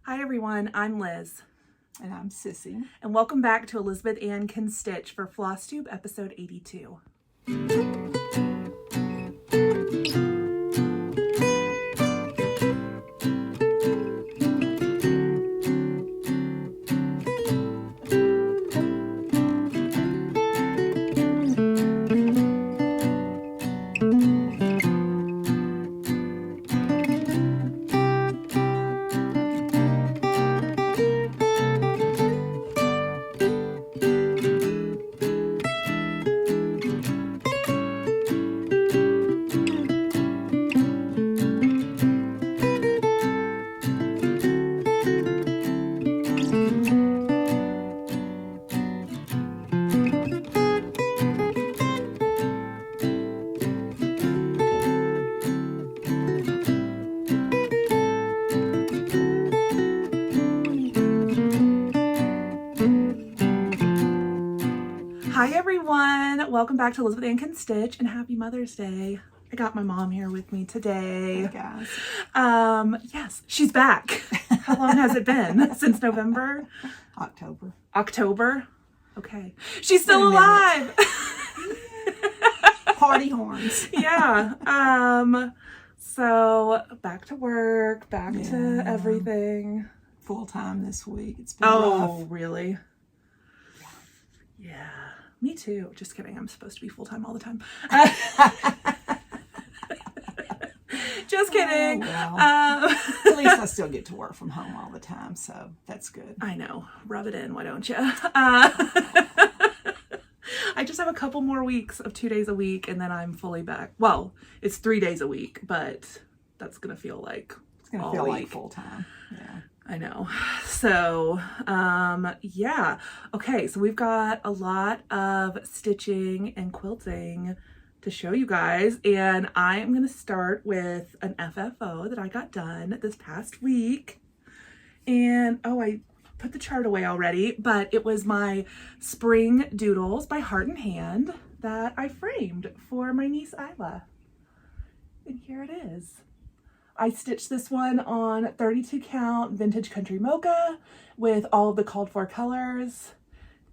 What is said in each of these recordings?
Hi everyone, I'm Liz. And I'm Sissy. And welcome back to Elizabeth Ann Can Stitch for Flosstube episode 82. Hi everyone, welcome back to Elizabeth Ann Can Stitch and happy Mother's Day. I got my mom here with me today. Hey guys. Yes, she's back. How long has it been? Since November? October? Okay. She's still alive. Party horns. Yeah. So back to work, back to everything. Full time this week. It's been rough. Oh, really? Yeah. Me too. Just kidding. I'm supposed to be full-time all the time. Just kidding. Oh, well. At least I still get to work from home all the time, so that's good. I know. Rub it in, why don't you? I just have a couple more weeks of 2 days a week, and then I'm fully back. Well, it's 3 days a week, but that's going to feel like It's going to feel like full-time. Yeah. I know. So, yeah. Okay, so we've got a lot of stitching and quilting to show you guys, and I am going to start with an FFO that I got done this past week. And, oh, I put the chart away already, but it was my Spring Doodles by Heart and Hand that I framed for my niece Isla. And here it is. I stitched this one on 32 count vintage country Mocha with all of the called for colors.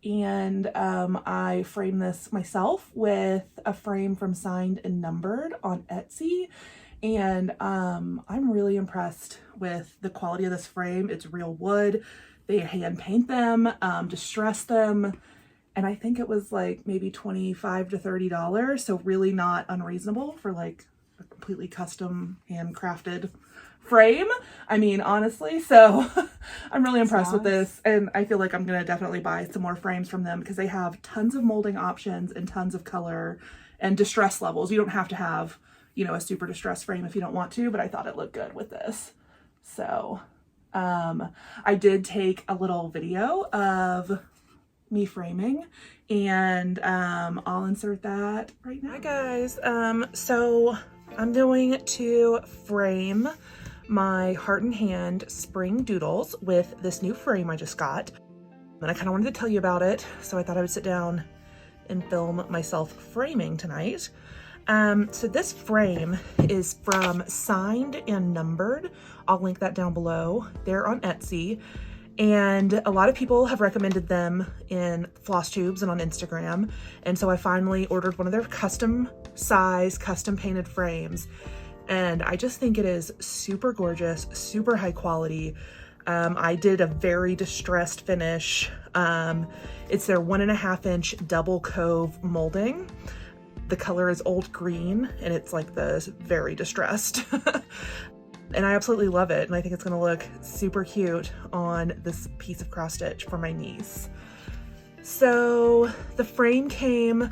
And I framed this myself with a frame from Signed and Numbered on Etsy. And I'm really impressed with the quality of this frame. It's real wood. They hand paint them, distress them. And I think it was like maybe $25 to $30. So really not unreasonable for like a completely custom handcrafted frame. I mean, honestly, so I'm really impressed with this, and I feel like I'm gonna definitely buy some more frames from them because they have tons of molding options and tons of color and distress levels. You don't have to have, you know, a super distressed frame if you don't want to, but I thought it looked good with this. So I did take a little video of me framing, and I'll insert that right now. Hi guys, so I'm going to frame my Heart and Hand Spring Doodles with this new frame I just got. And I kind of wanted to tell you about it, so I thought I would sit down and film myself framing tonight. So this frame is from Signed and Numbered. I'll link that down below. They're on Etsy. And a lot of people have recommended them in Flosstubes and on Instagram. And so I finally ordered one of their custom size, custom painted frames. And I just think it is super gorgeous, super high quality. I did a very distressed finish. It's their 1.5 inch double cove molding. The color is old green and it's like the very distressed. And I absolutely love it, and I think it's gonna look super cute on this piece of cross stitch for my niece. So the frame came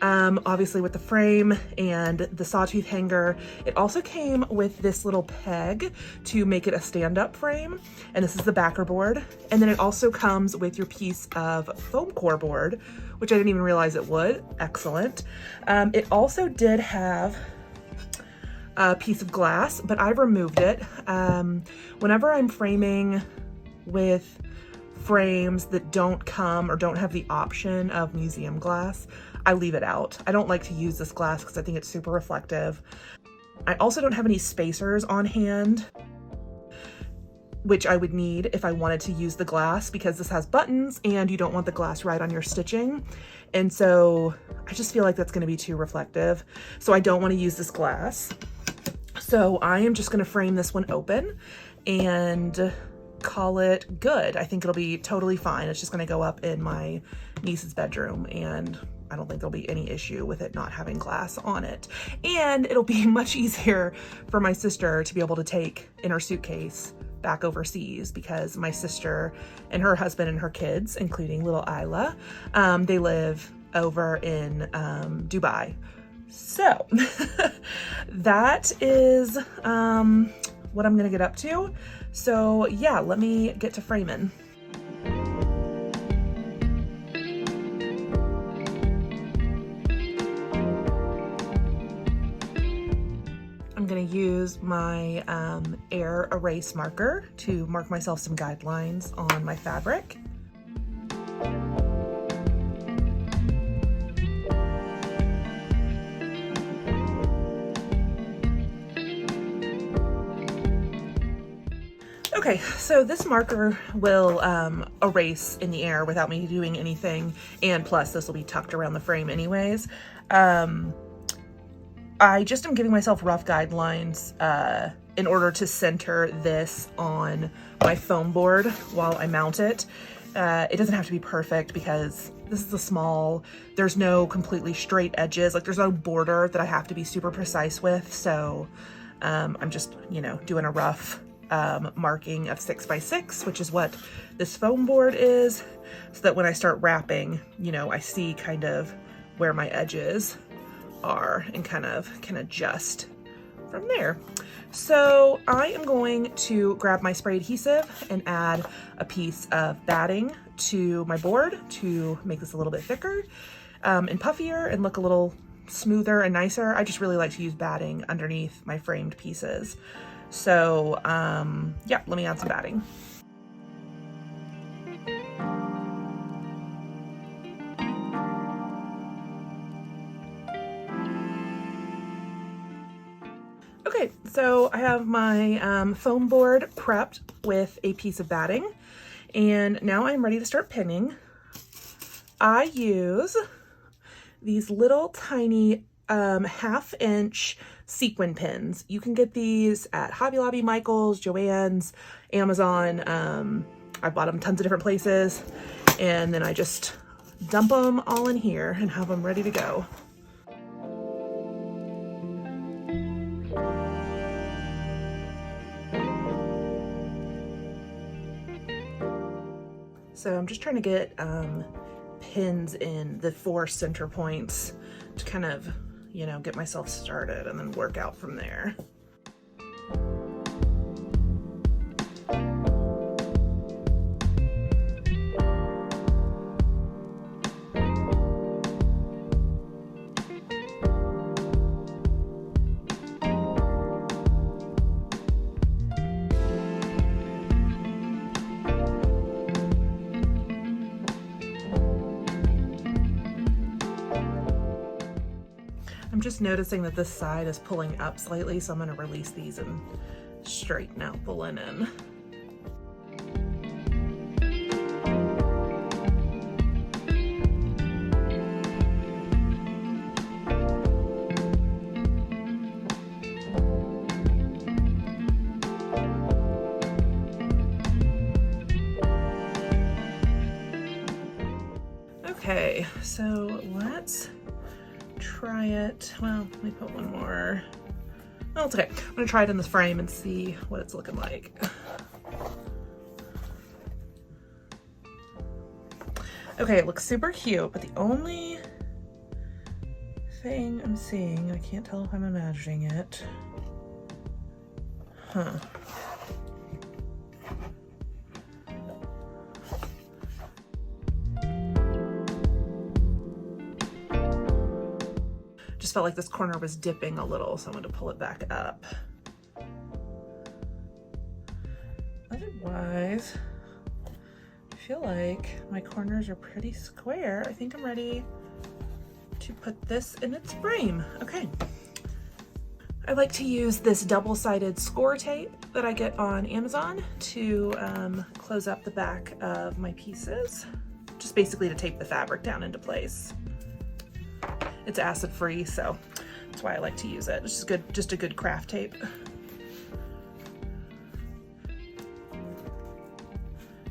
obviously with the frame and the sawtooth hanger. It also came with this little peg to make it a stand-up frame, and this is the backer board. And then it also comes with your piece of foam core board, which I didn't even realize it would. Excellent. It also did have a piece of glass, but I've removed it. Whenever I'm framing with frames that don't come or don't have the option of museum glass, I leave it out. I don't like to use this glass because I think it's super reflective. I also don't have any spacers on hand. which I would need if I wanted to use the glass, because this has buttons and you don't want the glass right on your stitching. And so I just feel like that's going to be too reflective. So I don't want to use this glass. So I am just going to frame this one open and call it good. I think it'll be totally fine. It's just going to go up in my niece's bedroom, and I don't think there'll be any issue with it not having glass on it. And it'll be much easier for my sister to be able to take in her suitcase back overseas, because my sister and her husband and her kids, including little Isla, they live over in Dubai. So that is what I'm gonna get up to. So yeah, let me get to framing. I'm gonna use my air erase marker to mark myself some guidelines on my fabric. Okay, so this marker will erase in the air without me doing anything, and plus this will be tucked around the frame anyways. I just am giving myself rough guidelines in order to center this on my foam board while I mount it. It doesn't have to be perfect because this is a small, there's no completely straight edges, like there's no border that I have to be super precise with. So I'm just, you know, doing a rough marking of 6 by 6, which is what this foam board is, so that when I start wrapping, you know, I see kind of where my edges are and kind of can adjust from there. So I am going to grab my spray adhesive and add a piece of batting to my board to make this a little bit thicker and puffier and look a little smoother and nicer. I just really like to use batting underneath my framed pieces. So yeah, let me add some batting. Okay, so I have my foam board prepped with a piece of batting, and now I'm ready to start pinning. I use these little tiny 1/2 inch sequin pins. You can get these at Hobby Lobby, Michael's, Joann's, Amazon. I bought them tons of different places, and then I just dump them all in here and have them ready to go. So I'm just trying to get pins in the 4 center points to kind of, you know, get myself started and then work out from there. I'm just noticing that this side is pulling up slightly, so I'm going to release these and straighten out the linen. Okay, so let's try it. Well, let me put one more. Oh, it's okay. I'm gonna try it in this frame and see what it's looking like. Okay, it looks super cute, but the only thing I'm seeing, I can't tell if I'm imagining it. Huh. Just felt like this corner was dipping a little, so I'm going to pull it back up. Otherwise, I feel like my corners are pretty square. I think I'm ready to put this in its frame. Okay. I like to use this double-sided score tape that I get on Amazon to close up the back of my pieces, just basically to tape the fabric down into place. It's acid free, so that's why I like to use it. It's just a good craft tape.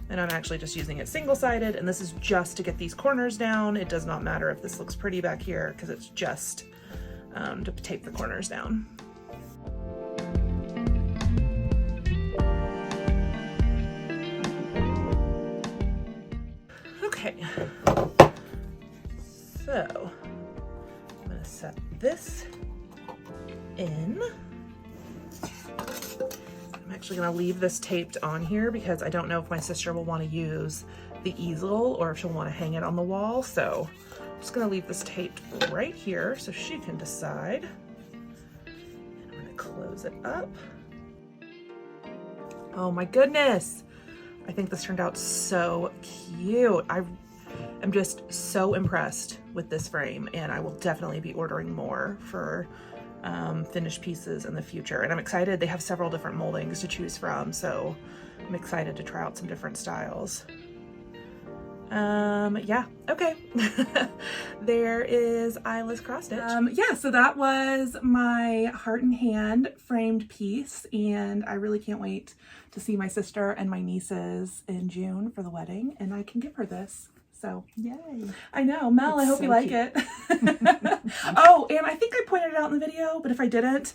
And I'm actually just using it single-sided, and this is just to get these corners down. It does not matter if this looks pretty back here, because it's just to tape the corners down. Okay, so I'm gonna set this in. I'm actually gonna leave this taped on here because I don't know if my sister will want to use the easel or if she'll want to hang it on the wall. So I'm just gonna leave this taped right here so she can decide. And I'm gonna close it up. Oh my goodness. I think this turned out so cute. I am just so impressed with this frame, and I will definitely be ordering more for finished pieces in the future. And I'm excited. They have several different moldings to choose from, so I'm excited to try out some different styles. Yeah, okay. There is eyeless cross stitch. Yeah, so that was my heart and hand framed piece, and I really can't wait to see my sister and my nieces in June for the wedding, and I can give her this. So yay. I know, Mel, I hope so you like cute. it. Oh, and I think I pointed it out in the video, but if I didn't,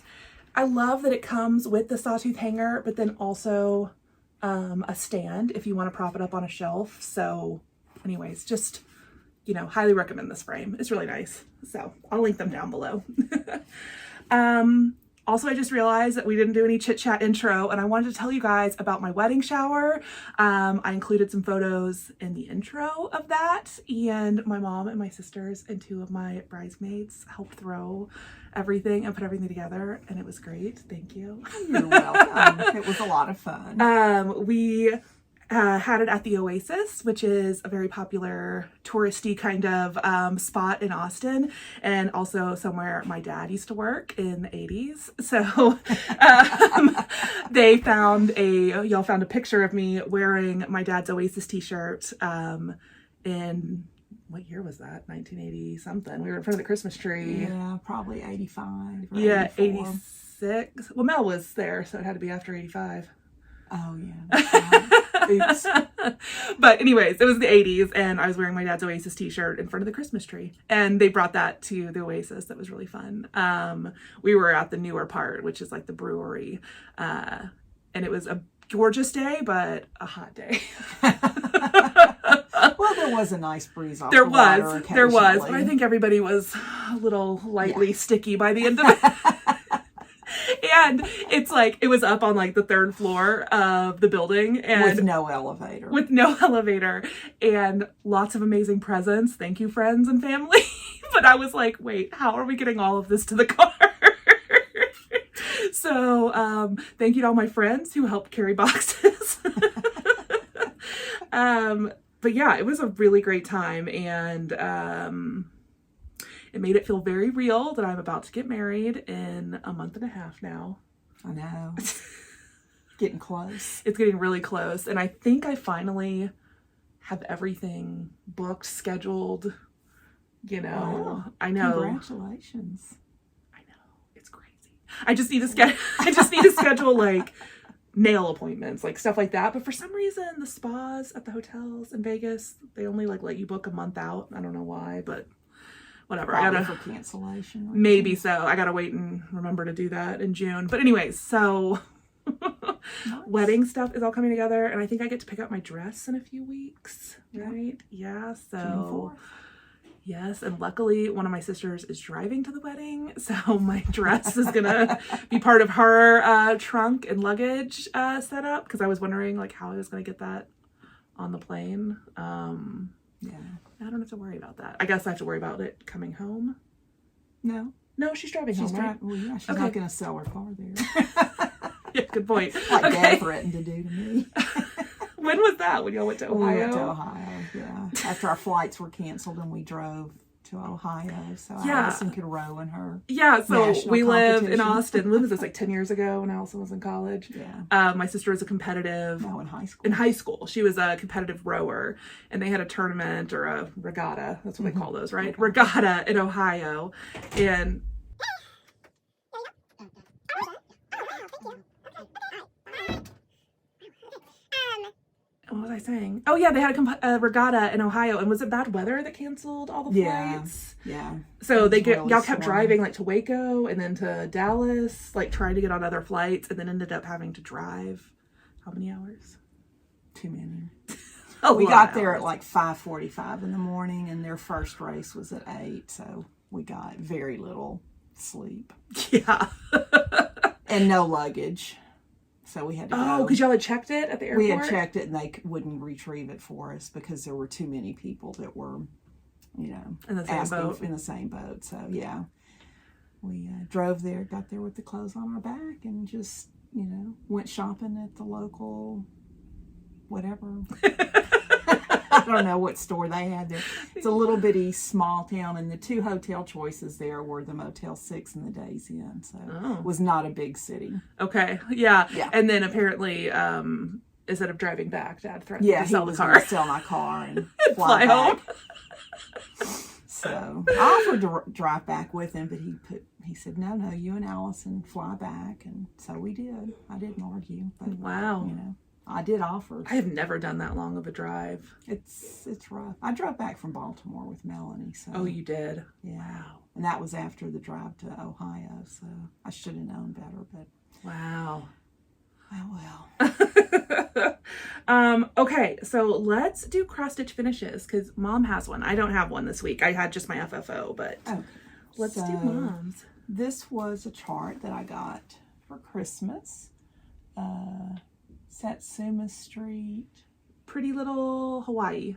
I love that it comes with the sawtooth hanger, but then also a stand if you want to prop it up on a shelf. So anyways, just, you know, highly recommend this frame. It's really nice. So I'll link them down below. Also, I just realized that we didn't do any chit chat intro, and I wanted to tell you guys about my wedding shower. I included some photos in the intro of that, and my mom and my sisters and 2 of my bridesmaids helped throw everything and put everything together, and it was great. Thank you. You're welcome. It was a lot of fun. We had it at the Oasis, which is a very popular touristy kind of spot in Austin, and also somewhere my dad used to work in the 80s. So y'all found a picture of me wearing my dad's Oasis t-shirt in, what year was that? 1980 something. We were in front of the Christmas tree. Yeah, probably 85. Or Yeah, 84. 86. Well, Mel was there, so it had to be after 85. Oh yeah. Oops. But anyways, it was the 80s, and I was wearing my dad's Oasis t-shirt in front of the Christmas tree, and they brought that to the Oasis. That was really fun. We were at the newer part, which is like the brewery, and it was a gorgeous day, but a hot day. Well, there was a nice breeze off There the water was, occasionally. but I think everybody was a little lightly sticky by the end of it. And it's like, it was up on like the 3rd floor of the building, and with no elevator. And lots of amazing presents. Thank you, friends and family. But I was like, wait, how are we getting all of this to the car? So thank you to all my friends who helped carry boxes. But yeah, it was a really great time, and it made it feel very real that I'm about to get married in a month and a half now. I know. Getting close. It's getting really close, and I think I finally have everything booked, scheduled, you know. Wow. I know. Congratulations. I know. It's crazy. I just need to schedule like nail appointments, like stuff like that. But for some reason, the spas at the hotels in Vegas, they only like let you book a month out. I don't know why, but whatever. Probably for cancellation. Maybe so. I gotta wait and remember to do that in June. But anyways, so Nice. wedding stuff is all coming together, and I think I get to pick up my dress in a few weeks, right? Yeah, June so 4th. yes, and luckily one of my sisters is driving to the wedding, so my dress is gonna be part of her trunk and luggage setup, because I was wondering like how I was gonna get that on the plane. Yeah. I don't have to worry about that. I guess I have to worry about it coming home. No. No, she's driving She's home, right? Well, yeah, she's Okay. not going to sell her car there. Yeah, good point. Like Okay. Dad threatened to do to me. When was that? When y'all went to Ohio? We went to Ohio, yeah. After our flights were canceled and we drove to Ohio, so Yeah. Allison could row in her. Yeah, so National we live in competition. Austin. When was this, like 10 years ago when Allison was in college? Yeah. My sister was a competitive... No, in high school. In high school. She was a competitive rower, and they had a tournament or a regatta. That's what they call those, right? Okay. Regatta in Ohio. And... What was I saying? Oh yeah, they had a regatta in Ohio, and was it bad weather that canceled all the flights? Yeah. So It was really y'all kept stormy. driving like to Waco and then to Dallas, like trying to get on other flights, and then ended up having to drive how many hours? Too many. Oh, We got there at like 5:45 in the morning, and their first race was at 8, so we got very little sleep Yeah. and no luggage. So we had to Oh, go. because y'all had checked it at the airport? We had checked it, and they wouldn't retrieve it for us because there were too many people that were, In the same asking boat. in the same boat. So yeah, we drove there, got there with the clothes on our back, and just went shopping at the local whatever. I don't know what store they had there. It's a little bitty small town, and the 2 hotel choices there were the Motel 6 and the Days Inn. So it was not a big city. Okay, yeah. Yeah. And then apparently, instead of driving back, Dad threatened Yeah, to he sell was the going car. to sell my car and Fly fly back. home. So I offered to drive back with him, but he said, no, you and Allison fly back. And so we did. I didn't argue. But, Wow. I did offer. I have never done that long of a drive. It's rough. I drove back from Baltimore with Melanie. So Oh, you did? yeah. Wow. And that was after the drive to Ohio. So I should have known better, but Wow. oh well. Okay, so let's do cross stitch finishes because Mom has one. I don't have one this week. I had just my FFO, but let's do Mom's. This was a chart that I got for Christmas. Satsuma Street. Pretty Little Hawaii.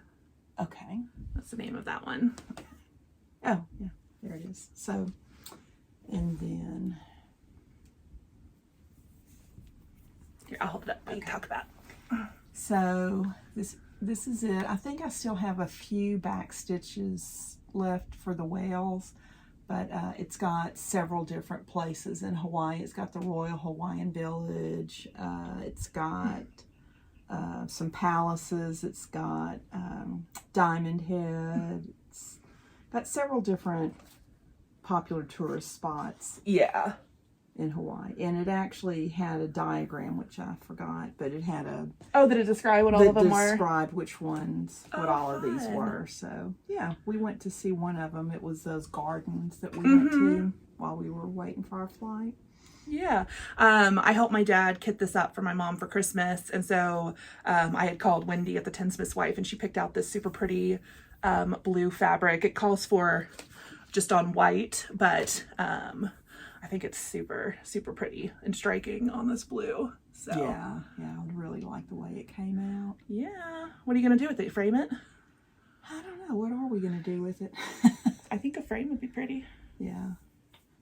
Okay. That's the name of that one. Oh, yeah. There it is. So, and then... Here, I'll hold it up while you talk about it. So, this is it. I think I still have a few back stitches left for the whales, but it's got several different places in Hawaii. It's got the Royal Hawaiian Village. It's got some palaces. It's got Diamond Head. It's got several different popular tourist spots Yeah. in Hawaii. And it actually had a diagram, which I forgot, but it had a... Oh, did it describe what all of them were? described which ones, what all of these fun. were. So, yeah, we went to see one of them. It was those gardens that we went to while we were waiting for our flight. Yeah. I helped my dad kit this up for my mom for Christmas. And so I had called Wendy at the Tinsmith's Wife, and she picked out this super pretty blue fabric. It calls for just on white, but I think it's super, super pretty and striking on this blue. So Yeah, I really like the way it came out. yeah. What are you going to do with it? Frame it? I don't know. What are we going to do with it? I think a frame would be pretty. Yeah.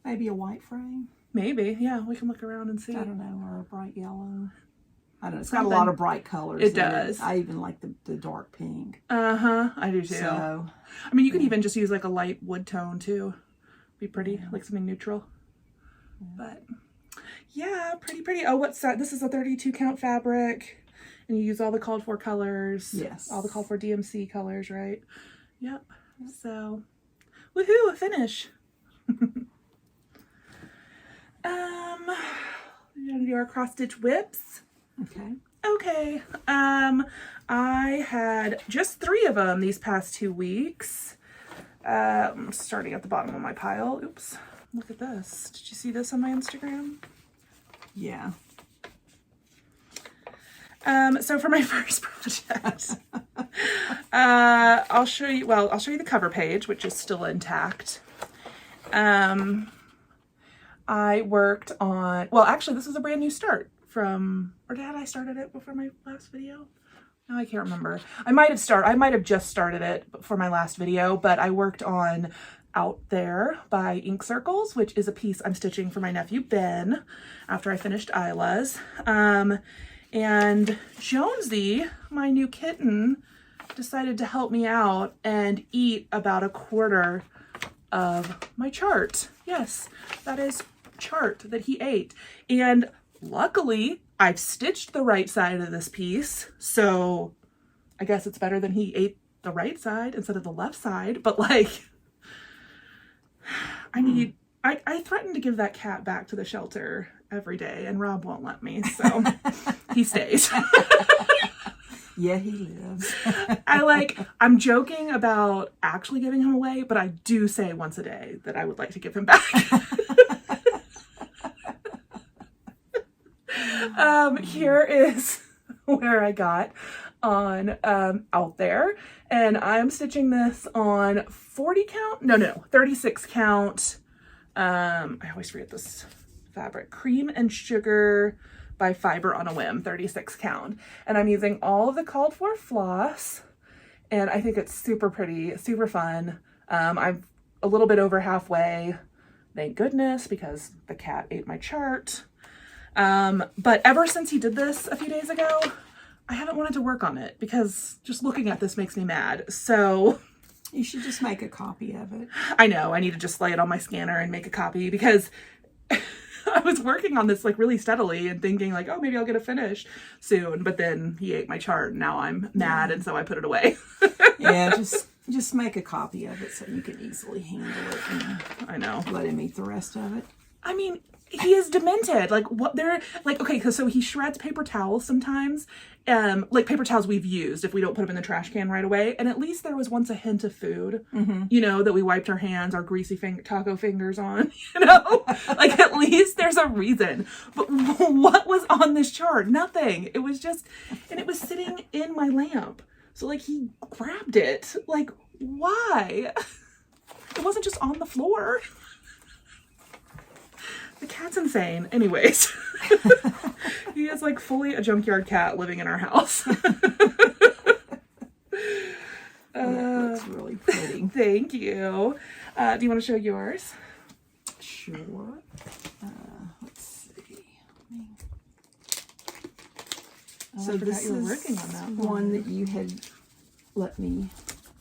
Maybe a white frame? Maybe. Yeah, we can look around and see. I don't know. Or a bright yellow. I don't know. It's got a Something. lot of bright colors. It in does. I even like the dark pink. Uh-huh. I do too. So, I mean, you could even just use like a light wood tone too. Be pretty, like something neutral. But yeah, pretty. Oh, what's that? This is a 32 count fabric, and you use all the called for colors. Yes. All the called for DMC colors, right? Yep. So, woohoo, a finish. We're gonna do our cross stitch whips. okay. Okay. I had just 3 of them these past 2 weeks. Starting at the bottom of my pile. Oops. Look at this. Did you see this on my Instagram? Yeah. So for my first project, I'll show you the cover page, which is still intact. I worked on, well, actually this was a brand new start or had I started it before my last video? No, I can't remember. I might have just started it for my last video, but I worked on Out There by Ink Circles, which is a piece I'm stitching for my nephew Ben after I finished Isla's. And Jonesy, my new kitten, decided to help me out and eat about a quarter of my chart. Yes, that is chart that he ate. And luckily, I've stitched the right side of this piece, so I guess it's better than he ate the right side instead of the left side. But like, I threatened to give that cat back to the shelter every day, and Rob won't let me, so he stays. Yeah, he lives. I'm joking about actually giving him away, but I do say once a day that I would like to give him back. Here is where I got on Out There, and I'm stitching this on 40 count? No, 36 count. I always forget this fabric. Cream and Sugar by Fiber on a Whim, 36 count. And I'm using all of the called for floss, and I think it's super pretty, super fun. I'm a little bit over halfway, thank goodness, because the cat ate my chart. But ever since he did this a few days ago, I haven't wanted to work on it because just looking at this makes me mad. So you should just make a copy of it. I know, I need to just lay it on my scanner and make a copy, because I was working on this like really steadily and thinking like, oh, maybe I'll get a finish soon. But then he ate my chart and now I'm mad. And so I put it away. Yeah, just make a copy of it so you can easily handle it. And I know. Let him eat the rest of it. I mean, he is demented. Like what they're like, okay, so he shreds paper towels sometimes. Like paper towels we've used if we don't put them in the trash can right away. And at least there was once a hint of food, you know, that we wiped our hands, our greasy taco fingers on, you know, like at least there's a reason. But what was on this chart? Nothing. It was just, and it was sitting in my lamp. So like he grabbed it. Like why? It wasn't just on the floor. The cat's insane. Anyways, he is like fully a junkyard cat living in our house. That looks really pretty. Thank you. Do you want to show yours? Sure. Let's see. So this you were is working on that one that you had let me.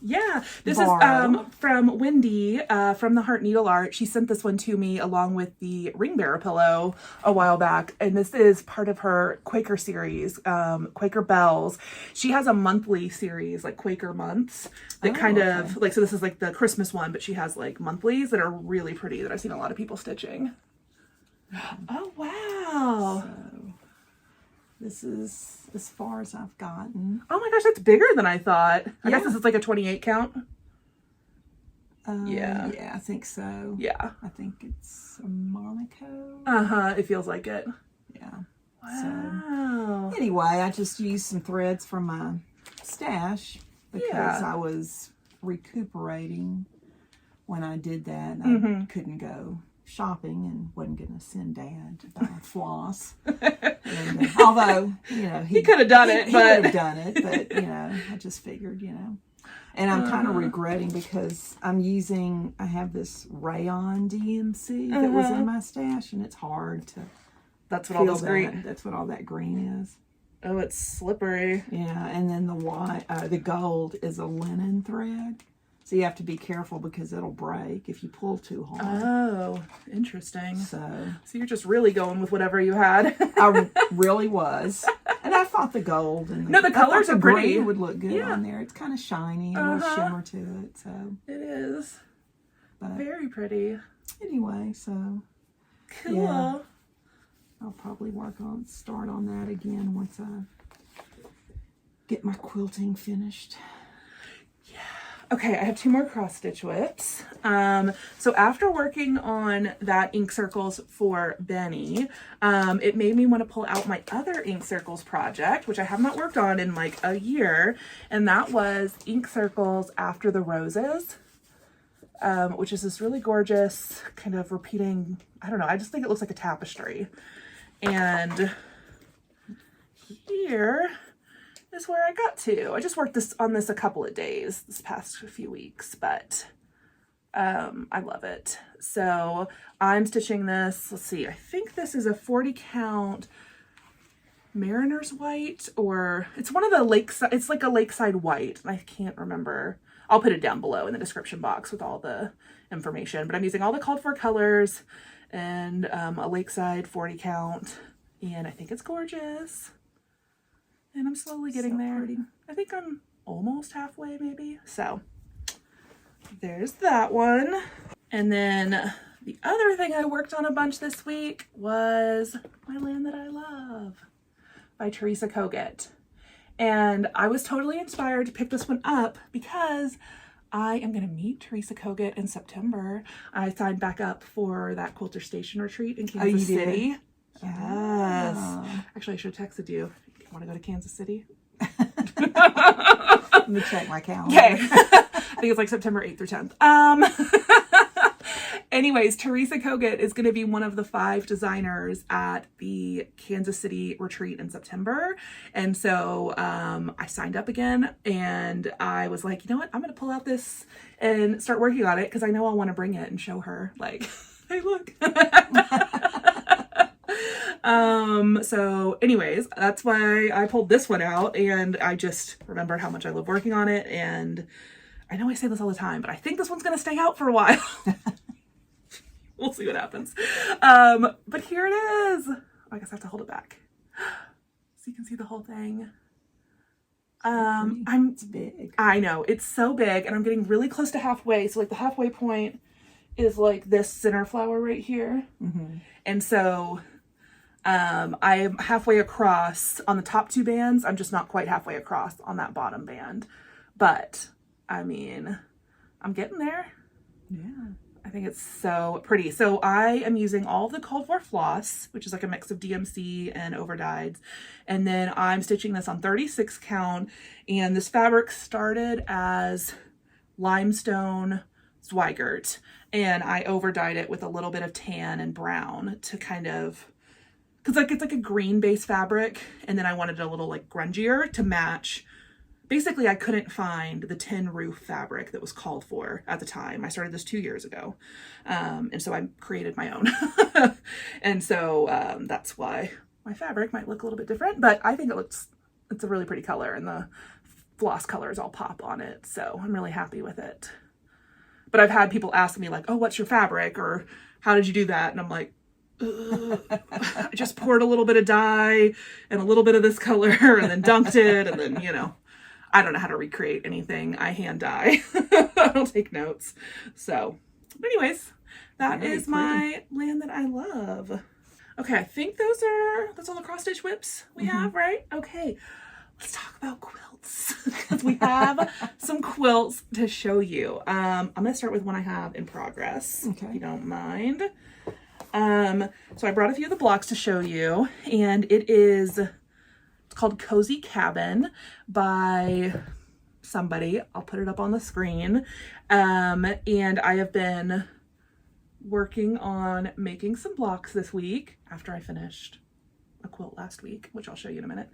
Yeah, this borrow. is from Wendy from the Heart Needle Art. She sent this one to me along with the ring bearer pillow a while back, and this is part of her Quaker series, Quaker Bells. She has a monthly series, like Quaker months, that of like, so this is like the Christmas one, but she has like monthlies that are really pretty that I've seen a lot of people stitching. Oh wow! So, this is as far as I've gotten. Oh my gosh, that's bigger than I thought. I guess this is like a 28 count. Yeah, I think so. Yeah. I think it's a Monaco. Uh-huh, it feels like it. Yeah. Wow. So, anyway, I just used some threads from my stash because I was recuperating when I did that. And I couldn't go shopping and wasn't going to send Dad to buy floss. And, although, you know, he could have done it, he but could have done it, but you know, I just figured, you know. And I'm kind of regretting because I have this rayon DMC that was in my stash, and it's hard to. That's what all this green. That's what all that green is. Oh, it's slippery. Yeah, and then the gold is a linen thread. So you have to be careful because it'll break if you pull too hard. Oh, interesting. So you're just really going with whatever you had. I really was. And I thought the gold and the colors are pretty. Green would look good on there. It's kind of shiny, a little shimmer to it. So it is. But very pretty. Anyway, so cool. Yeah, I'll probably start on that again once I get my quilting finished. Okay, I have 2 more cross stitch whips. So after working on that ink circles for Benny, it made me want to pull out my other ink circles project, which I have not worked on in like a year, and that was ink circles after the roses, which is this really gorgeous kind of repeating, I don't know, I just think it looks like a tapestry. And here is where I got to. I just worked on this a couple of days this past few weeks, but I love it. So I'm stitching this, let's see, I think this is a 40 count Mariner's white, or it's one of the Lakeside, it's like a Lakeside white, I can't remember. I'll put it down below in the description box with all the information. But I'm using all the called for colors and a Lakeside 40 count. And I think it's gorgeous. And I'm slowly getting there. Pretty. I think I'm almost halfway maybe. So there's that one. And then the other thing I worked on a bunch this week was My Land That I Love by Teresa Kogut. And I was totally inspired to pick this one up because I am going to meet Teresa Kogut in September. I signed back up for that Quilter Station retreat in Kansas City. Did? Yes. Oh. Actually, I should have texted you. You want to go to Kansas City? Let me check my calendar. Okay. I think it's like September 8th or 10th. Anyways, Teresa Kogut is going to be one of the 5 designers at the Kansas City retreat in September. And so I signed up again and I was like, you know what? I'm going to pull out this and start working on it because I know I'll want to bring it and show her like, hey, look. So anyways, that's why I pulled this one out and I just remembered how much I love working on it. And I know I say this all the time, but I think this one's going to stay out for a while. We'll see what happens. But here it is. I guess I have to hold it back so you can see the whole thing. It's big. I know it's so big and I'm getting really close to halfway. So like the halfway point is like this center flower right here. Mm-hmm. And so I'm halfway across on the top 2 bands. I'm just not quite halfway across on that bottom band. But I mean, I'm getting there. Yeah. I think it's so pretty. So I am using all the called for floss, which is like a mix of DMC and overdyes. And then I'm stitching this on 36 count. And this fabric started as Limestone Zweigart. And I overdyed it with a little bit of tan and brown to kind of, because like it's like a green base fabric. And then I wanted it a little like grungier to match. Basically, I couldn't find the tin roof fabric that was called for at the time. I started this 2 years ago. And so I created my own. And so that's why my fabric might look a little bit different, but I think it's a really pretty color and the floss colors all pop on it. So I'm really happy with it. But I've had people ask me like, oh, what's your fabric? Or how did you do that? And I'm like, I just poured a little bit of dye and a little bit of this color and then dunked it. And then, you know, I don't know how to recreate anything. I hand dye. I don't take notes. So, but anyways, that is my Land That I Love. Okay, I think that's all the cross stitch whips we have, right? Okay, let's talk about quilts. We have some quilts to show you. I'm gonna start with one I have in progress, if you don't mind. So I brought a few of the blocks to show you, and it's called Cozy Cabin by somebody. I'll put it up on the screen. And I have been working on making some blocks this week after I finished a quilt last week, which I'll show you in a minute.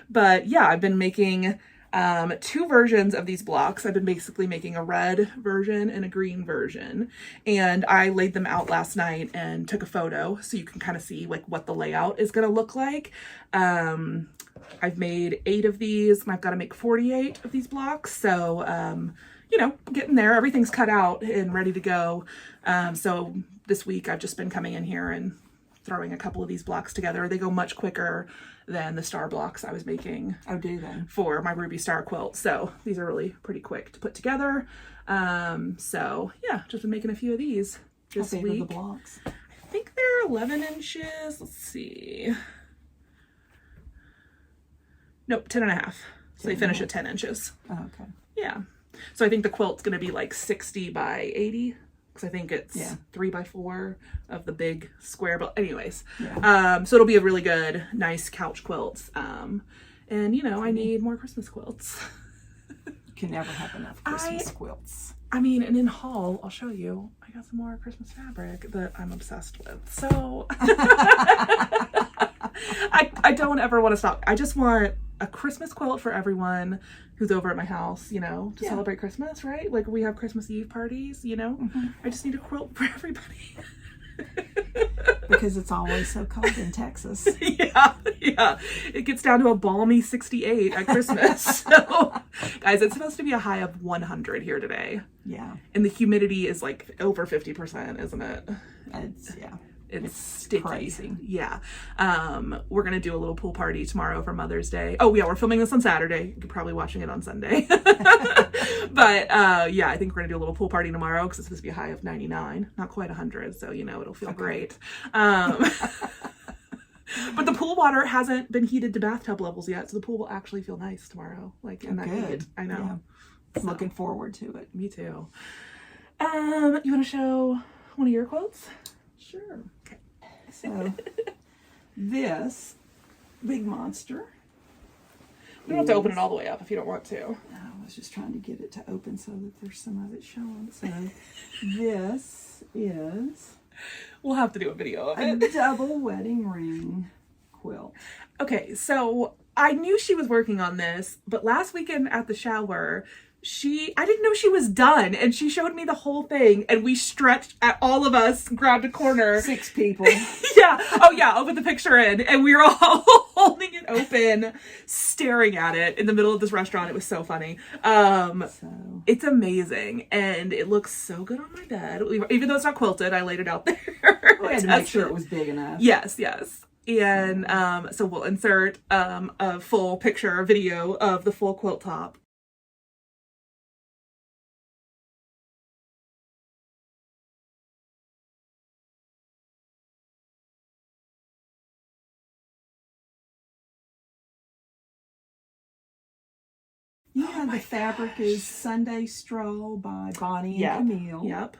But yeah, I've been making 2 versions of these blocks. I've been basically making a red version and a green version, and I laid them out last night and took a photo so you can kind of see like what the layout is going to look like. I've made 8 of these and I've got to make 48 of these blocks. So, you know, getting there, everything's cut out and ready to go. So this week I've just been coming in here and throwing a couple of these blocks together. They go much quicker than the star blocks I was making for my Ruby Star quilt. So these are really pretty quick to put together. So yeah, just been making a few of these this week. How big are the blocks? I think they're 11 inches. Let's see. Nope, 10 and a half. So they finish at 10 inches. Oh, okay. Yeah. So I think the quilt's going to be like 60 by 80. Because I think it's 3 by 4 of the big square. But anyways, so it'll be a really good, nice couch quilt. And you know, I need more Christmas quilts. You can never have enough Christmas quilts. I mean, and in haul, I'll show you. I got some more Christmas fabric that I'm obsessed with. So I don't ever want to stop. I just want a Christmas quilt for everyone who's over at my house, you know, to celebrate Christmas, right? Like we have Christmas Eve parties, you know. I just need a quilt for everybody. Because it's always so cold in Texas. Yeah. It gets down to a balmy 68 at Christmas. So Guys, it's supposed to be a high of 100 here today. Yeah. And the humidity is like over 50%, isn't it? It's sticky. Crazy. Yeah. We're going to do a little pool party tomorrow for Mother's Day. Oh, yeah, we're filming this on Saturday. You're probably watching it on Sunday. But, yeah, I think we're going to do a little pool party tomorrow because it's supposed to be a high of 99. Not quite 100, so, you know, it'll feel great. But the pool water hasn't been heated to bathtub levels yet, so the pool will actually feel nice tomorrow. Like, in that heat. I know. Yeah. Looking forward to it. Me too. You want to show one of your quilts? Sure. Okay. So, this big monster. We don't have to open it all the way up if you don't want to. I was just trying to get it to open so that there's some of it showing. So, this is... We'll have to do a video of a it. double wedding ring quilt. Okay, so I knew she was working on this, but last weekend at the shower, I didn't know she was done, and she showed me the whole thing, and we stretched at all of us, grabbed a corner. 6 people. Yeah. Oh yeah, I'll put the picture in, and we were all holding it open, staring at it in the middle of this restaurant. It was so funny. It's amazing, and it looks so good on my bed. Even though it's not quilted, I laid it out there. We had to make sure it was big enough. Yes. And so we'll insert a full picture, video of the full quilt top. Yeah, the fabric is Sunday Stroll by Bonnie and Camille. Yep.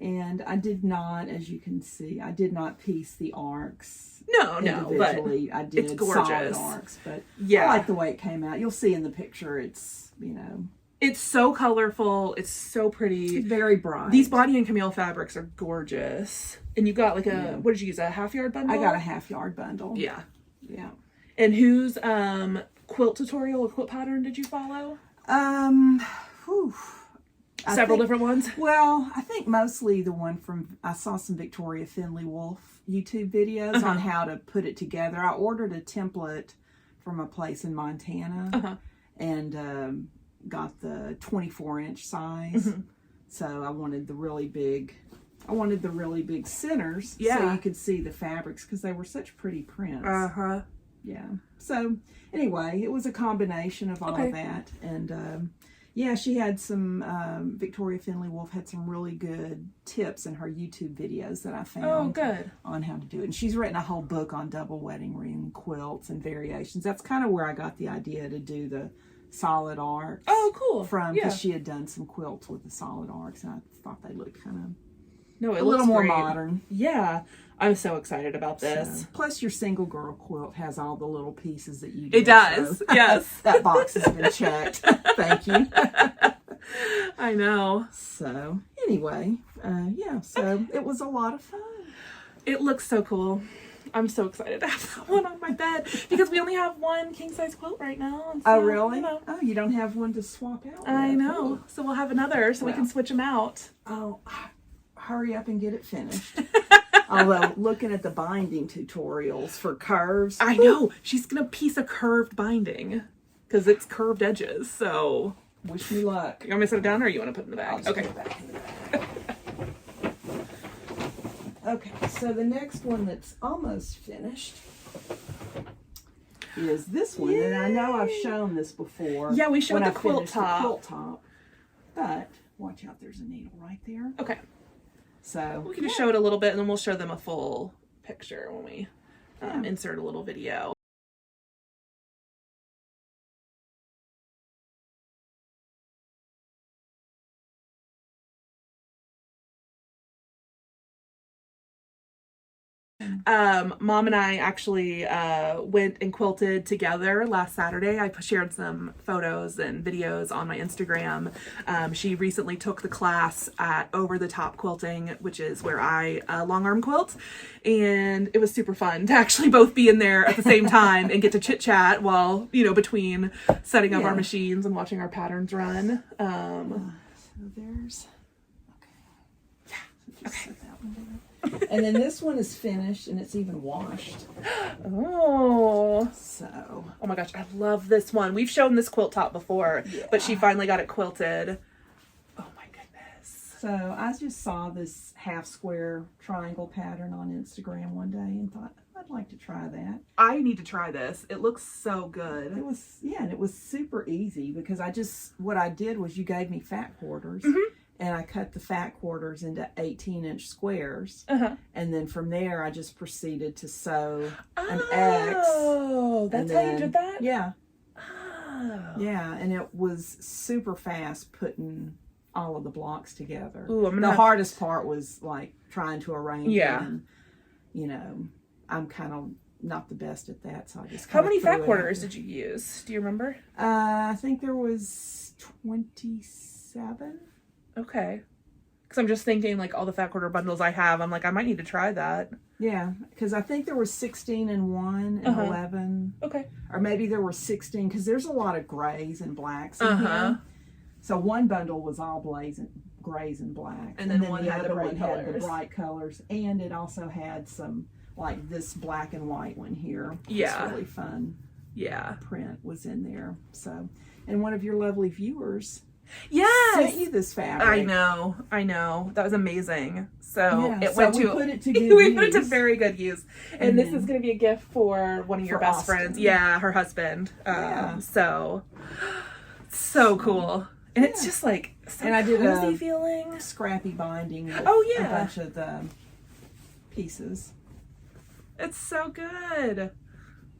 And I did not, as you can see, I did not piece the arcs. No, but I did it's gorgeous. Solid arcs, but yeah, I like the way it came out. You'll see in the picture, it's, you know. It's so colorful. It's so pretty. It's very bright. These Bonnie and Camille fabrics are gorgeous. And you got like what did you use, a half-yard bundle? I got a half-yard bundle. Yeah. Yeah. And whose quilt tutorial or quilt pattern did you follow? Several different ones? Well, I think mostly the one I saw some Victoria Finley Wolf YouTube videos on how to put it together. I ordered a template from a place in Montana and got the 24-inch size. So I wanted the really big centers so you could see the fabrics because they were such pretty prints. Yeah. So anyway, it was a combination of all of that. And yeah, she had some, Victoria Finley Wolf had some really good tips in her YouTube videos that I found on how to do it. And she's written a whole book on double wedding ring quilts and variations. That's kind of where I got the idea to do the solid arcs. Oh, cool. Because she had done some quilts with the solid arcs, and I thought they looked kind of a little more modern. Yeah. I'm so excited about this. So, plus your single girl quilt has all the little pieces that you do. It does. So yes. That box has been checked. Thank you. I know. So anyway, yeah, so it was a lot of fun. It looks so cool. I'm so excited to have that one on my bed because we only have one king size quilt right now. And so, oh, really? You know, oh, you don't have one to swap out? I know. So we'll have another so we can switch them out. Oh, hurry up and get it finished. Although, looking at the binding tutorials for curves. I know. She's going to piece a curved binding because it's curved edges. So, wish me luck. You want me to set it down or you want to put it in the bag? I'll just put it back in the bag. Okay, so the next one that's almost finished is this one. And I know I've shown this before. Yeah, we showed the quilt top. The quilt top. But, watch out, there's a needle right there. Okay. So we can just show it a little bit and then we'll show them a full picture when we insert a little video. Mom and I actually went and quilted together last Saturday. I shared some photos and videos on my Instagram. She recently took the class at Over the Top Quilting, which is where I long arm quilt, and it was super fun to actually both be in there at the same time and get to chit chat while, you know, between setting up our machines and watching our patterns run. So there's okay. Okay. Set that one down. And then this one is finished and it's even washed. Oh. So. Oh my gosh, I love this one. We've shown this quilt top before, but she finally got it quilted. Oh my goodness. So I just saw this half square triangle pattern on Instagram one day and thought, I'd like to try that. I need to try this. It looks so good. It was, yeah, and it was super easy because what I did was you gave me fat quarters. And I cut the fat quarters into 18-inch squares. And then from there, I just proceeded to sew an X. Oh, that's how you did that? Yeah. Oh. Yeah, and it was super fast putting all of the blocks together. Ooh, the hardest part was like trying to arrange them. And, I'm kind of not the best at that, so I just How many fat quarters did you use? Do you remember? I think there was 27. Okay. Because I'm just thinking, like, all the fat quarter bundles I have, I'm like, I might need to try that. Yeah, because I think there was 16 in one and 11. Okay. Or maybe there were 16, because there's a lot of grays and blacks in here. So one bundle was all grays and blacks. And then the other one had the colors. bright colors. And it also had some, like, this black and white one here. Yeah. It's really fun. Yeah. Print was in there. So, and one of your lovely viewers sent you this fabric. I know. That was amazing. So we put it to good we use. put it to very good use. And this is going to be a gift for one of your best friends. Yeah, her husband. So cool. And it's just like so and I did cozy a feeling. Scrappy binding with a bunch of the pieces. It's so good.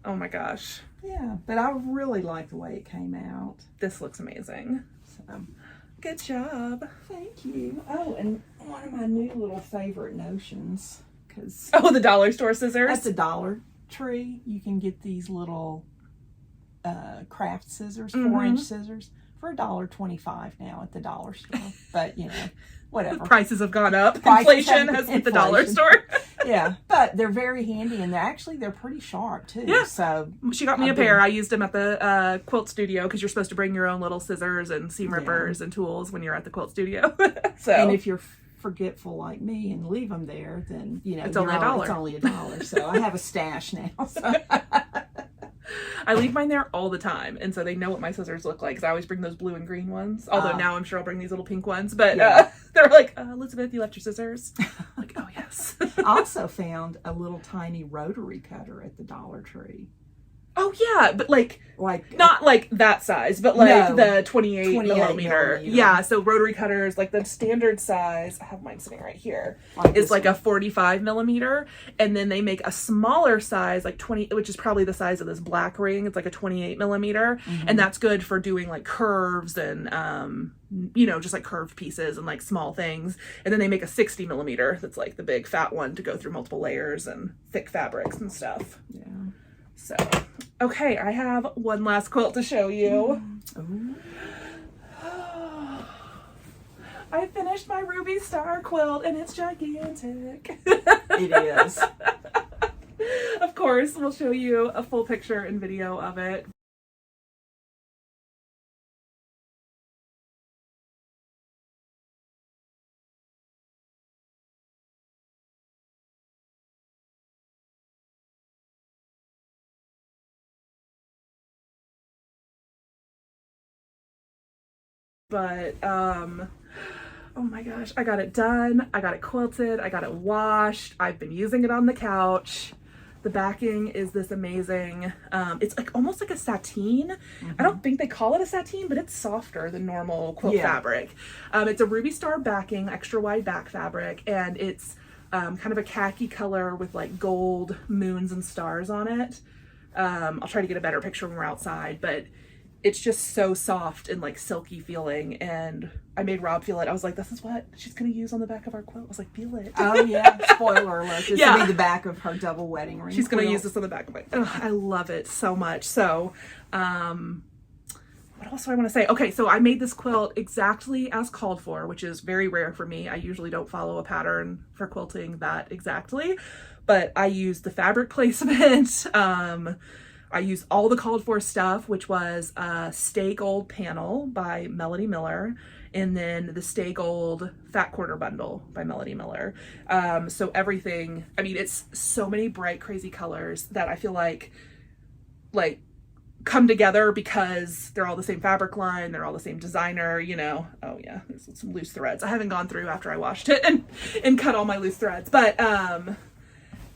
Oh my gosh. Yeah, but I really like the way it came out. This looks amazing. So, good job. Thank you. Oh, and one of my new little favorite notions, because the dollar store scissors. At the Dollar Tree, you can get these little craft scissors, 4-inch scissors, for $1.25 now at the dollar store. But whatever. Prices have gone up. Inflation has hit the dollar store. Yeah, but they're very handy, and they're pretty sharp too. Yeah. So she got me a pair. I used them at the quilt studio because you're supposed to bring your own little scissors and seam rippers and tools when you're at the quilt studio. And if you're forgetful like me and leave them there, then it's only $1. It's only $1. So I have a stash now. So. I leave mine there all the time, and so they know what my scissors look like, because I always bring those blue and green ones, although now I'm sure I'll bring these little pink ones, but they're like, Elizabeth, you left your scissors? I'm like, oh yes. I also found a little tiny rotary cutter at the Dollar Tree. Oh yeah, but like not like that size, but like the 28 millimeter. Yeah, so rotary cutters, like the standard size, I have mine sitting right here, is like a 45 millimeter, and then they make a smaller size, like 20, which is probably the size of this black ring. It's like a 28 millimeter, and that's good for doing like curves and just like curved pieces and like small things. And then they make a 60 millimeter that's like the big fat one to go through multiple layers and thick fabrics and stuff. Yeah. So, okay, I have one last quilt to show you. I finished my Ruby Star quilt, and it's gigantic. It is. Of course, we'll show you a full picture and video of it. But, oh my gosh, I got it done. I got it quilted. I got it washed. I've been using it on the couch. The backing is this amazing, it's like almost like a sateen. I don't think they call it a sateen, but it's softer than normal quilt fabric. It's a Ruby Star backing, extra wide back fabric, and it's kind of a khaki color with like gold moons and stars on it. I'll try to get a better picture when we're outside, but it's just so soft and like silky feeling, and I made Rob feel it. I was like, this is what she's gonna use on the back of our quilt. I was like, feel it. Oh yeah, spoiler alert. This will be the back of her double wedding ring. She's gonna use this on the back of my, I love it so much. So what else do I want to say? Okay, so I made this quilt exactly as called for, which is very rare for me. I usually don't follow a pattern for quilting that exactly, but I used the fabric placement, I used all the called for stuff, which was a Stay Gold panel by Melody Miller, and then the Stay Gold Fat Quarter bundle by Melody Miller. So everything, I mean, it's so many bright, crazy colors that I feel like come together because they're all the same fabric line, they're all the same designer, you know. Oh yeah, there's some loose threads. I haven't gone through after I washed it and cut all my loose threads, but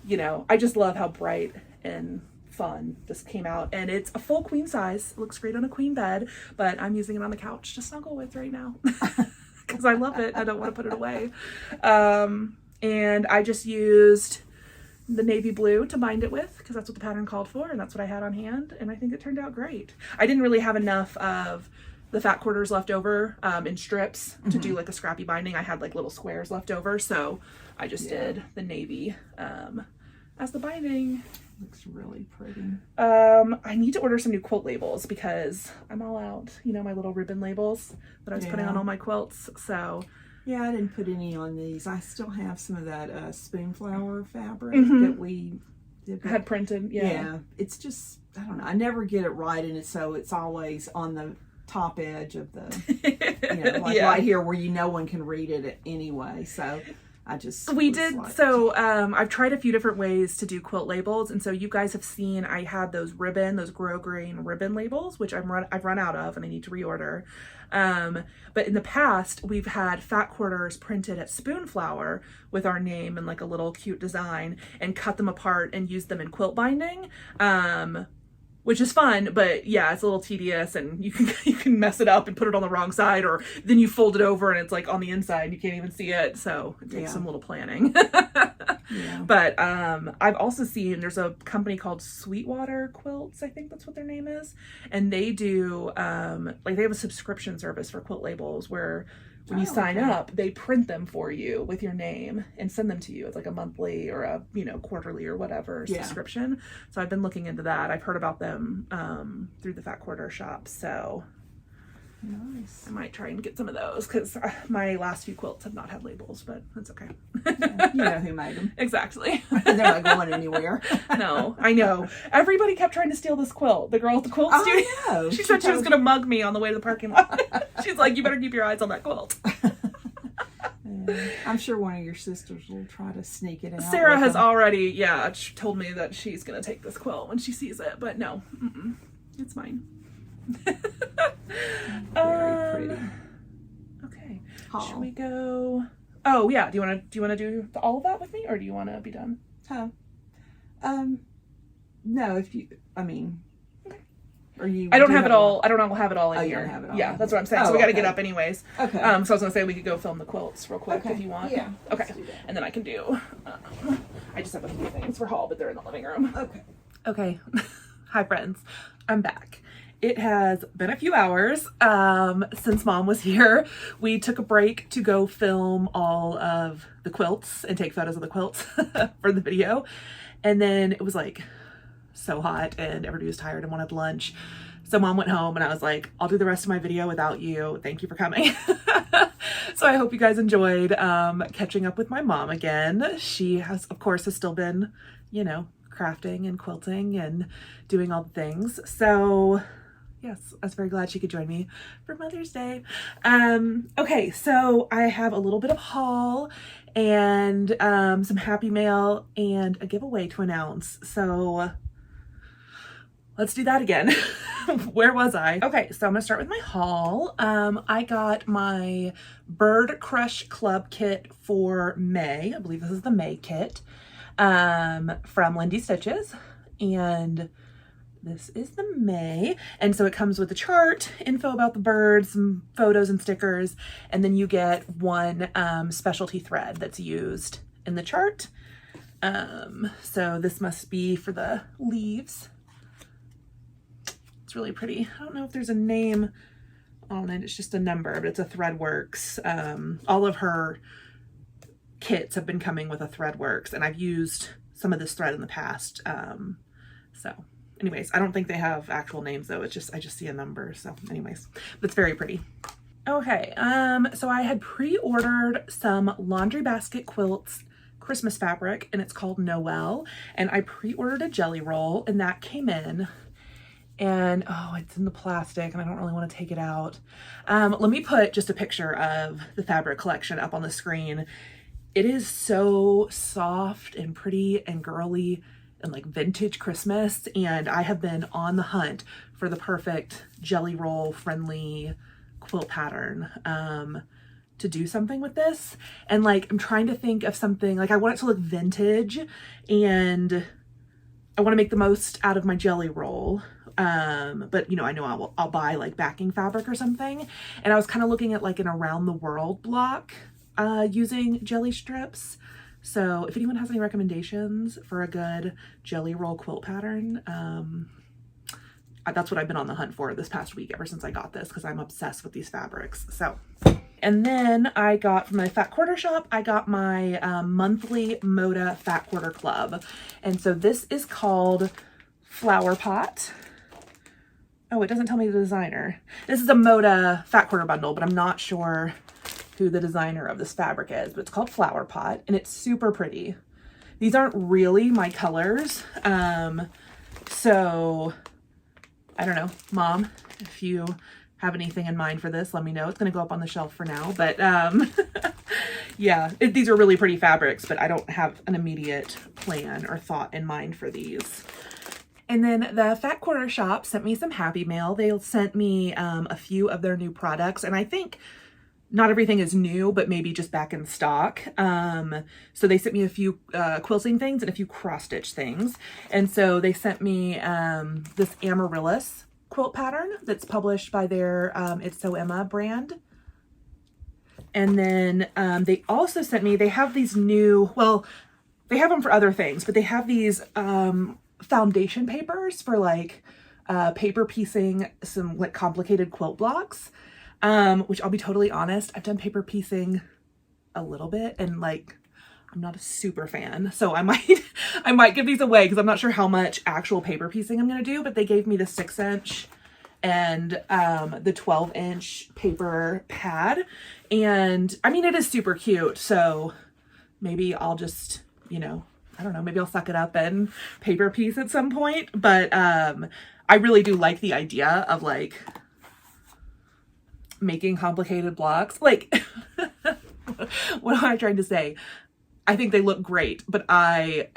you know, I just love how bright and fun this came out, and it's a full queen size. It looks great on a queen bed, but I'm using it on the couch to snuggle with right now because I love it. I don't want to put it away. And I just used the navy blue to bind it with because that's what the pattern called for, and that's what I had on hand, and I think it turned out great. I didn't really have enough of the fat quarters left over in strips to do like a scrappy binding. I had like little squares left over, so I just did the navy as the binding. Looks really pretty. I need to order some new quilt labels because I'm all out, you know, my little ribbon labels that I was putting on all my quilts. So yeah, I didn't put any on these. I still have some of that spoonflower fabric that we had printed. Yeah, it's just, I don't know, I never get it right, and it's always on the top edge of the, you know, like right here where no one can read it anyway. So I've tried a few different ways to do quilt labels, and so you guys have seen I had those grow grain ribbon labels, which I've run out of and I need to reorder. But in the past we've had fat quarters printed at Spoonflower with our name and like a little cute design, and cut them apart and used them in quilt binding. Which is fun, but yeah, it's a little tedious, and you can mess it up and put it on the wrong side, or then you fold it over and it's like on the inside and you can't even see it. So it takes some little planning. But I've also seen there's a company called Sweetwater Quilts, I think that's what their name is, and they do like they have a subscription service for quilt labels where when you sign up, they print them for you with your name and send them to you as like a monthly or a, you know, quarterly or whatever subscription. So I've been looking into that. I've heard about them through the Fat Quarter shop. So nice. I might try and get some of those because my last few quilts have not had labels, but that's okay. You know who made them. Exactly. They're not going anywhere. No, I know. Everybody kept trying to steal this quilt. The girl at the quilt studio. No. She said she was going to mug me on the way to the parking lot. She's like, you better keep your eyes on that quilt. I'm sure one of your sisters will try to sneak it out. Sarah has already, told me that she's going to take this quilt when she sees it, but no, it's mine. Very pretty. Okay. Haul. Should we go? Oh yeah. Do you want to do all of that with me, or do you want to be done? No. If you, I mean, or you. I don't have it all. I don't have it all in you here. don't have it all Yeah, in that's here. what I'm saying. So we got to get up anyways. Okay. So I was gonna say we could go film the quilts real quick if you want. Yeah. Okay. Let's do that. And then I can do. I just have a few things for haul, but they're in the living room. Okay. Okay. Hi friends. I'm back. It has been a few hours since Mom was here. We took a break to go film all of the quilts and take photos of the quilts for the video. And then it was like so hot and everybody was tired and wanted lunch. So Mom went home and I was like, I'll do the rest of my video without you. Thank you for coming. So I hope you guys enjoyed catching up with my mom again. She has, of course, still been, you know, crafting and quilting and doing all the things. So yes, I was very glad she could join me for Mother's Day. Okay, so I have a little bit of haul and some happy mail and a giveaway to announce. So let's do that again. Where was I? Okay, so I'm gonna start with my haul. I got my Bird Crush Club kit for May. I believe this is the May kit from Lindy Stitches. And this is the May, and so it comes with a chart, info about the birds, some photos and stickers, and then you get one specialty thread that's used in the chart. So this must be for the leaves. It's really pretty. I don't know if there's a name on it. It's just a number, but it's a Threadworks. All of her kits have been coming with a Threadworks, and I've used some of this thread in the past. So anyways, I don't think they have actual names though. It's just, I just see a number. So anyways, but it's very pretty. Okay. So I had pre-ordered some laundry basket quilts Christmas fabric, and it's called Noel. And I pre-ordered a jelly roll, and that came in. And oh, it's in the plastic and I don't really want to take it out. Let me put just a picture of the fabric collection up on the screen. It is so soft and pretty and girly and like vintage Christmas. And I have been on the hunt for the perfect jelly roll friendly quilt pattern to do something with this. And like, I'm trying to think of something, like I want it to look vintage and I want to make the most out of my jelly roll. But you know, I know I'll buy like backing fabric or something. And I was kind of looking at like an around the world block, using jelly strips. So if anyone has any recommendations for a good jelly roll quilt pattern, that's what I've been on the hunt for this past week, ever since I got this, because I'm obsessed with these fabrics. So, and then I got from my Fat Quarter shop, I got my monthly Mocha Fat Quarter Club. And so this is called Flower Pot. Oh, it doesn't tell me the designer. This is a Mocha Fat Quarter bundle, but I'm not sure who the designer of this fabric is, but it's called Flower Pot and it's super pretty. These aren't really my colors. So I don't know, Mom, if you have anything in mind for this, let me know. It's going to go up on the shelf for now, but yeah, these are really pretty fabrics, but I don't have an immediate plan or thought in mind for these. And then the Fat Quarter shop sent me some happy mail. They sent me a few of their new products, and I think not everything is new, but maybe just back in stock. So they sent me a few quilting things and a few cross stitch things. And so they sent me this Amaryllis quilt pattern that's published by their It's So Emma brand. And then they also sent me, they have these new, well, they have them for other things, but they have these foundation papers for like paper piecing some like complicated quilt blocks, which I'll be totally honest, I've done paper piecing a little bit and like I'm not a super fan, so I might give these away because I'm not sure how much actual paper piecing I'm gonna do. But they gave me the 6-inch and the 12-inch paper pad, and I mean it is super cute, so maybe I'll just, you know, I don't know, maybe I'll suck it up and paper piece at some point. But I really do like the idea of like making complicated blocks. Like, what am I trying to say? I think they look great, but I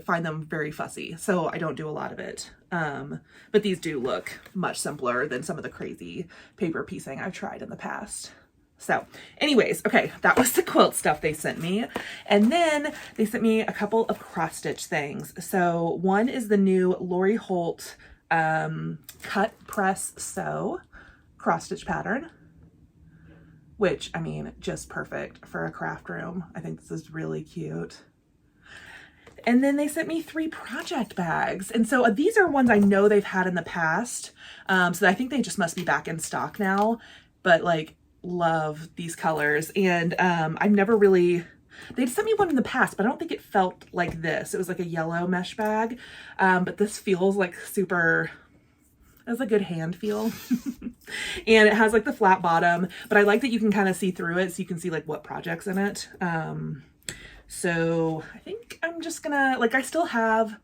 find them very fussy, so I don't do a lot of it. But these do look much simpler than some of the crazy paper piecing I've tried in the past. So anyways, okay, that was the quilt stuff they sent me. And then they sent me a couple of cross stitch things. So one is the new Lori Holt cut, press, sew cross stitch pattern, which I mean, just perfect for a craft room. I think this is really cute. And then they sent me 3 project bags. And so these are ones I know they've had in the past. So I think they just must be back in stock now, but like, love these colors. And I've never really, they'd sent me one in the past, but I don't think it felt like this. It was like a yellow mesh bag, but this feels like super, it has a good hand feel. And it has like the flat bottom, but I like that you can kind of see through it, so you can see like what project's in it. So I think I'm just gonna, like, I still have,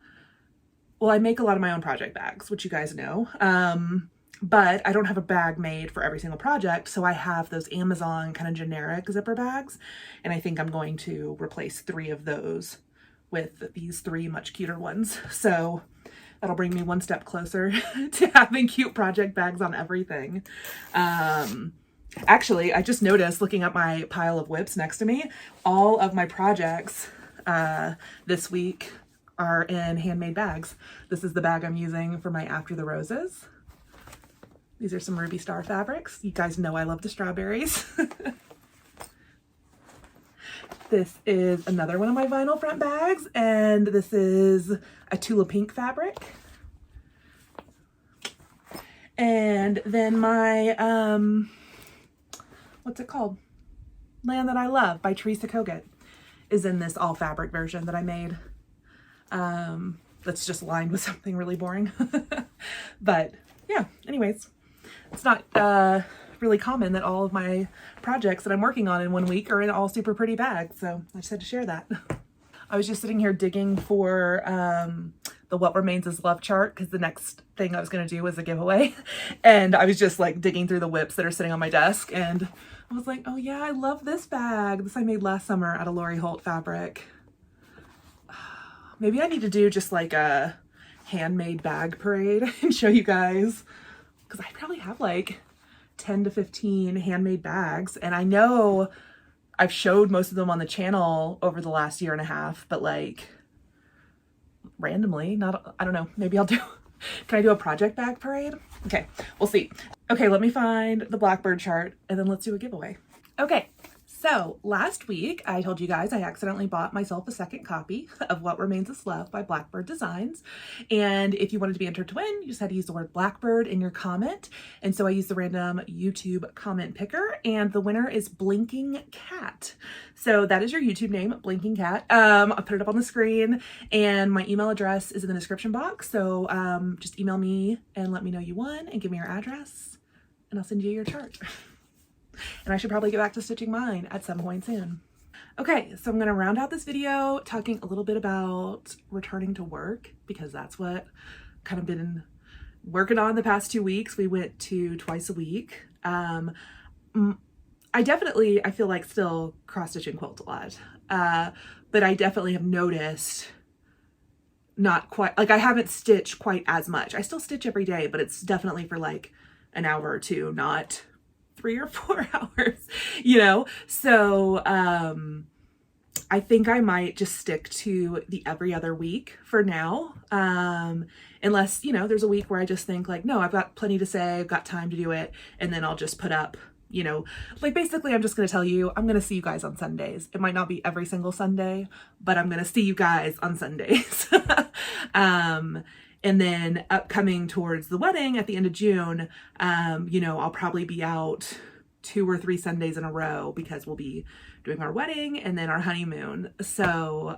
well, I make a lot of my own project bags, which you guys know. But I don't have a bag made for every single project. So I have those Amazon kind of generic zipper bags. And I think I'm going to replace 3 of those with these 3 much cuter ones. So that'll bring me one step closer to having cute project bags on everything. Actually, I just noticed looking at my pile of whips next to me, all of my projects this week are in handmade bags. This is the bag I'm using for my After the Roses. These are some Ruby Star fabrics. You guys know I love the strawberries. This is another one of my vinyl front bags, and this is a Tula Pink fabric. And then my, what's it called? Land That I Love by Teresa Kogut is in this all fabric version that I made. That's just lined with something really boring. But yeah, anyways. It's not really common that all of my projects that I'm working on in one week are in all super pretty bags, so I just had to share that. I was just sitting here digging for the What Remains is Love chart, because the next thing I was going to do was a giveaway. And I was just like digging through the whips that are sitting on my desk, and I was like, oh yeah, I love this bag. This I made last summer out of Lori Holt fabric. Maybe I need to do just like a handmade bag parade and show you guys, because I probably have like 10 to 15 handmade bags, and I know I've showed most of them on the channel over the last year and a half, but like randomly, not, I don't know, maybe I'll do, can I do a project bag parade? Okay, we'll see. Okay, let me find the Blackbird chart and then let's do a giveaway. Okay, so last week I told you guys I accidentally bought myself a second copy of What Remains is Love by Blackbird Designs. And if you wanted to be entered to win, you just had to use the word Blackbird in your comment. And so I used the random YouTube comment picker, and the winner is Blinking Cat. So that is your YouTube name, Blinking Cat. I'll put it up on the screen, and my email address is in the description box. So just email me and let me know you won and give me your address, and I'll send you your chart. And I should probably get back to stitching mine at some point soon. Okay, so I'm going to round out this video talking a little bit about returning to work, because that's what kind of been working on the past 2 weeks. We went to twice a week. I feel like still cross-stitching quilt a lot, but I definitely have noticed not quite, like I haven't stitched quite as much. I still stitch every day, but it's definitely for like an hour or two, not 3 or 4 hours, you know? So I think I might just stick to the every other week for now. Unless, you know, there's a week where I just think like, no, I've got plenty to say, I've got time to do it. And then I'll just put up, you know, like basically I'm just going to tell you, I'm going to see you guys on Sundays. It might not be every single Sunday, but I'm going to see you guys on Sundays. And then upcoming towards the wedding at the end of June, you know, I'll probably be out 2 or 3 Sundays in a row, because we'll be doing our wedding and then our honeymoon. So,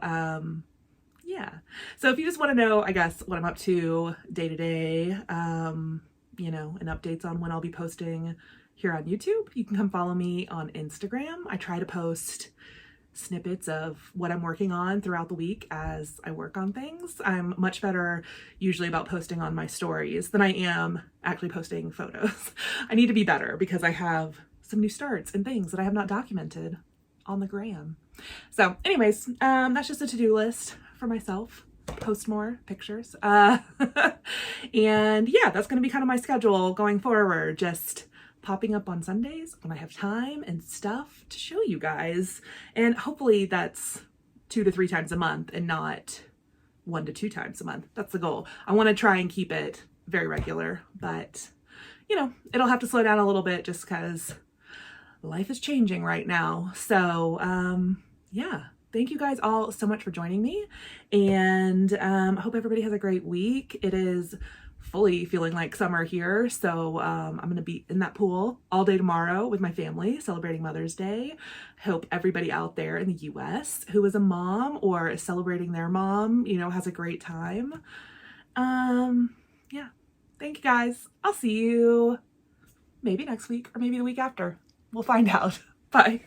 yeah. So if you just want to know, I guess, what I'm up to day to day, you know, and updates on when I'll be posting here on YouTube, you can come follow me on Instagram. I try to post snippets of what I'm working on throughout the week as I work on things. I'm much better usually about posting on my stories than I am actually posting photos. I need to be better, because I have some new starts and things that I have not documented on the gram. So anyways, that's just a to-do list for myself. Post more pictures. And yeah, that's going to be kind of my schedule going forward. Just popping up on Sundays when I have time and stuff to show you guys. And hopefully that's 2 to 3 times a month and not 1 to 2 times a month. That's the goal. I want to try and keep it very regular, but you know, it'll have to slow down a little bit just because life is changing right now. So yeah, thank you guys all so much for joining me, and I hope everybody has a great week. It is fully feeling like summer here, so I'm gonna be in that pool all day tomorrow with my family celebrating Mother's Day. Hope everybody out there in the US who is a mom or is celebrating their mom, you know, has a great time. Yeah, thank you guys. I'll see you maybe next week or maybe the week after. We'll find out. Bye.